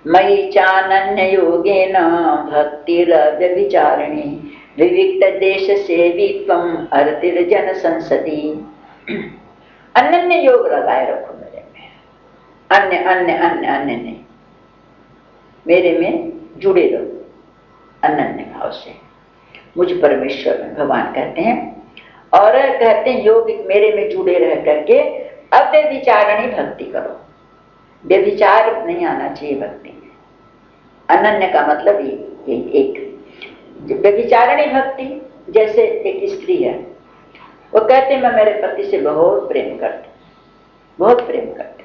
मयि चानन्य योगेन भक्तिरव्यभिचारिणी विविक्त देश सेवित्वम अर्तिर्जन संसदी। अनन्य योग लगाए रखो मेरे में, अन्य अन्य अन्य अन्य नहीं, मेरे में जुड़े रहो अनन्य भाव से, मुझ परमेश्वर में। भगवान कहते हैं और कहते हैं योग मेरे में जुड़े रह करके अव्यभिचारिणी भक्ति करो। व्यभिचार नहीं आना चाहिए भक्ति में। अनन्य का मतलब ये एक व्यभिचारिणी भक्ति। जैसे एक स्त्री है, वो कहते मैं मेरे पति से बहुत प्रेम करती, बहुत प्रेम करती,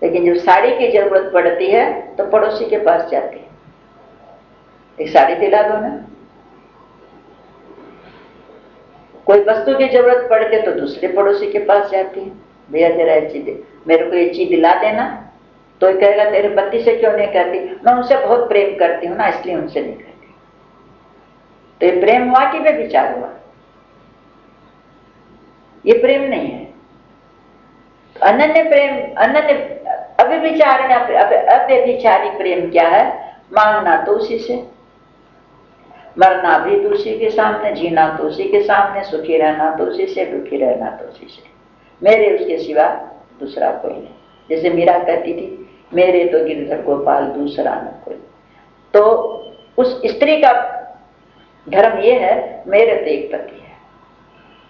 लेकिन जब साड़ी की जरूरत पड़ती है तो पड़ोसी के पास जाती है, एक साड़ी दिला दो ना। कोई वस्तु की जरूरत पड़ती है तो दूसरे पड़ोसी के पास जाती है, भैया जरा ये चीज मेरे को, ये चीज दिला देना। तो ये कहेगा तेरे पति से क्यों नहीं करती? मैं उनसे बहुत प्रेम करती हूँ ना, इसलिए उनसे नहीं करती। तो ये प्रेम हुआ कि व्यभिचार हुआ? ये प्रेम नहीं है। तो अनन्य प्रेम, अनन्य अव्यभिचारी प्रेम क्या है? मांगना तो उसी से, मरना भी तो उसी के सामने, जीना तो उसी के सामने, सुखी रहना तो उसी से, दुखी रहना तो उसी से, मेरे उसके सिवा दूसरा कोई नहीं। जैसे मीरा कहती थी मेरे तो गिरधर गोपाल दूसरा न कोई। तो उस स्त्री का धर्म ये है मेरे तो एक पति है,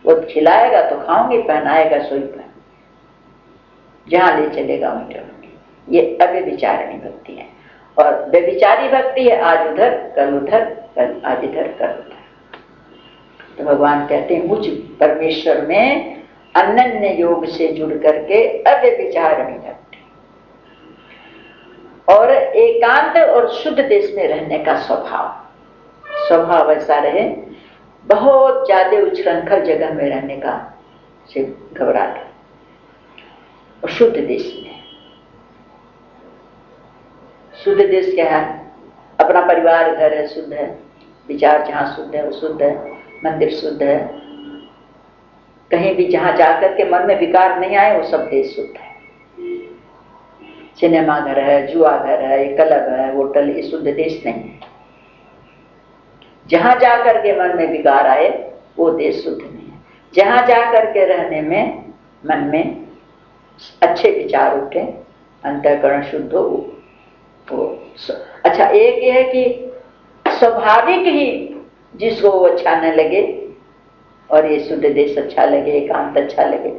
वो खिलाएगा तो खाऊंगी, पहनाएगा सोई पहन, जहां ले चलेगा वहीं रहूंगी। ये अव्यभिचारिणी भक्ति है। और व्यभिचारी भक्ति है आज उधर कल उधर, कल आज इधर कल उधर। तो भगवान कहते हैं मुझ परमेश्वर में अनन्य योग से जुड़ करके अव्यभिचारिणी भक्ति और एकांत और शुद्ध देश में रहने का स्वभाव ऐसा रहे, बहुत ज्यादा उच्छृंखल जगह में रहने का से घबराहट, और शुद्ध देश में। शुद्ध देश क्या है? अपना परिवार घर है, शुद्ध है, विचार जहां शुद्ध है वो शुद्ध है, मंदिर शुद्ध है, कहीं भी जहां जाकर के मन में विकार नहीं आए वो सब देश शुद्ध है। सिनेमा घर है, जुआ घर है, क्लब है, होटल, ये शुद्ध देश नहीं है। जहां जाकर के मन में विकार आए वो देश शुद्ध नहीं है। जहां जाकर के रहने में मन में अच्छे विचार उठे, अंतःकरण शुद्ध हो वो अच्छा। एक ये है कि स्वाभाविक ही जिसको वो अच्छा न लगे और ये शुद्ध देश अच्छा लगे, एकांत अच्छा लगे,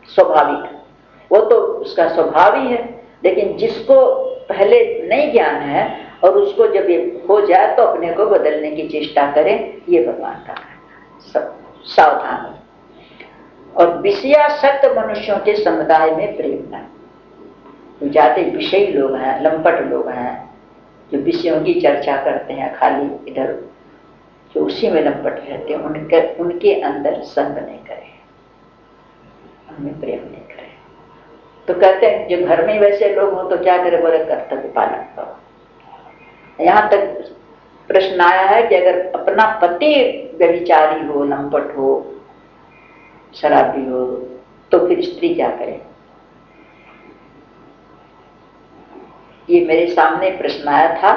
स्वाभाविक, वो तो उसका स्वभाव ही है। लेकिन जिसको पहले नहीं ज्ञान है और उसको जब ये हो जाए तो अपने को बदलने की चेष्टा करें, ये भगवान का सब सावधान हो। और विषयासक्त मनुष्यों के समुदाय में प्रेम न, तो ज्यादा विषयी लोग हैं, लंपट लोग हैं, जो विषयों की चर्चा करते हैं खाली इधर, जो उसी में लंपट रहते हैं, उनके अंदर संग नहीं करें, उनमें प्रेम नहीं करें। तो कहते हैं जो घर में वैसे लोग हो तो क्या करे? बोले कर्तव्य पालन करो। यहाँ तक प्रश्न आया है कि अगर अपना पति व्यभिचारी हो, लंपट हो, शराबी हो, तो फिर स्त्री क्या करे? ये मेरे सामने प्रश्न आया था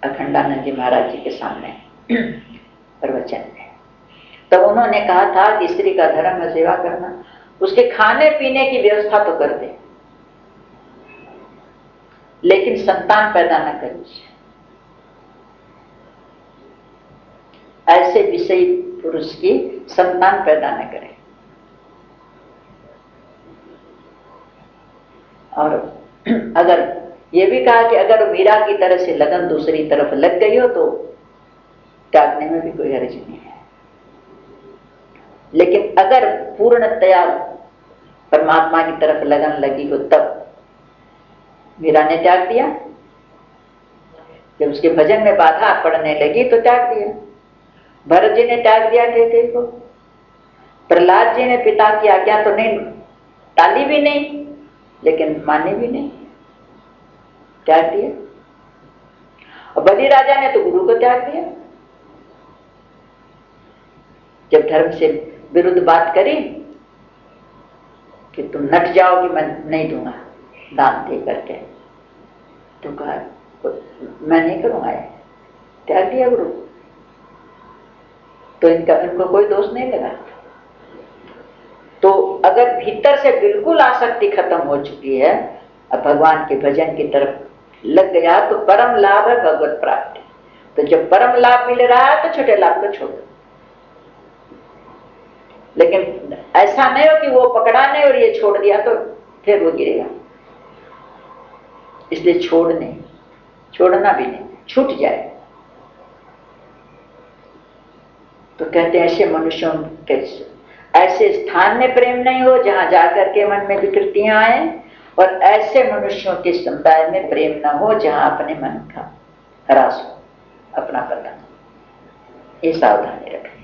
अखंडानंद जी महाराज जी के सामने प्रवचन में। तब उन्होंने कहा था कि स्त्री का धर्म है सेवा करना, उसके खाने पीने की व्यवस्था तो कर दे, लेकिन संतान पैदा न करे उससे। ऐसे विषयी पुरुष की संतान पैदा न करे। और अगर ये भी कहा कि अगर मीरा की तरह से लगन दूसरी तरफ लग गई हो तो त्यागने में भी कोई हर्ज नहीं है। लेकिन अगर पूर्णतया परमात्मा की तरफ लगन लगी हो तब मीरा ने त्याग दिया। जब उसके भजन में बाधा पड़ने लगी तो त्याग दिया। भरत जी ने त्याग दिया थे को, प्रहलाद जी ने पिता की आज्ञा तो नहीं टाली भी नहीं, लेकिन मानी भी नहीं, त्याग दिया। और बलि राजा ने तो गुरु को त्याग दिया। जब धर्म से विरुद्ध बात करी कि तुम नट जाओगी, मैं नहीं दूंगा दान दे करके, तो कहा मैं नहीं करूंगा, त्याग दिया गुरु। तो इनको कोई दोष नहीं लगा। तो अगर भीतर से बिल्कुल आसक्ति खत्म हो चुकी है, अब भगवान के भजन की तरफ लग गया, तो परम लाभ है भगवत प्राप्ति। तो जब परम लाभ मिल रहा है तो छोटे लाभ को छोड़ दो। लेकिन ऐसा नहीं हो कि वो पकड़ा नहीं और ये छोड़ दिया तो फिर वो गिरेगा। इसलिए छोड़ना भी नहीं, छूट जाए। तो कहते हैं ऐसे मनुष्यों के ऐसे स्थान में प्रेम नहीं हो जहां जाकर के मन में विकृतियां आए, और ऐसे मनुष्यों के समुदाय में प्रेम न हो जहां अपने मन का ह्रास हो, अपना पतन। ये सावधानी रखें।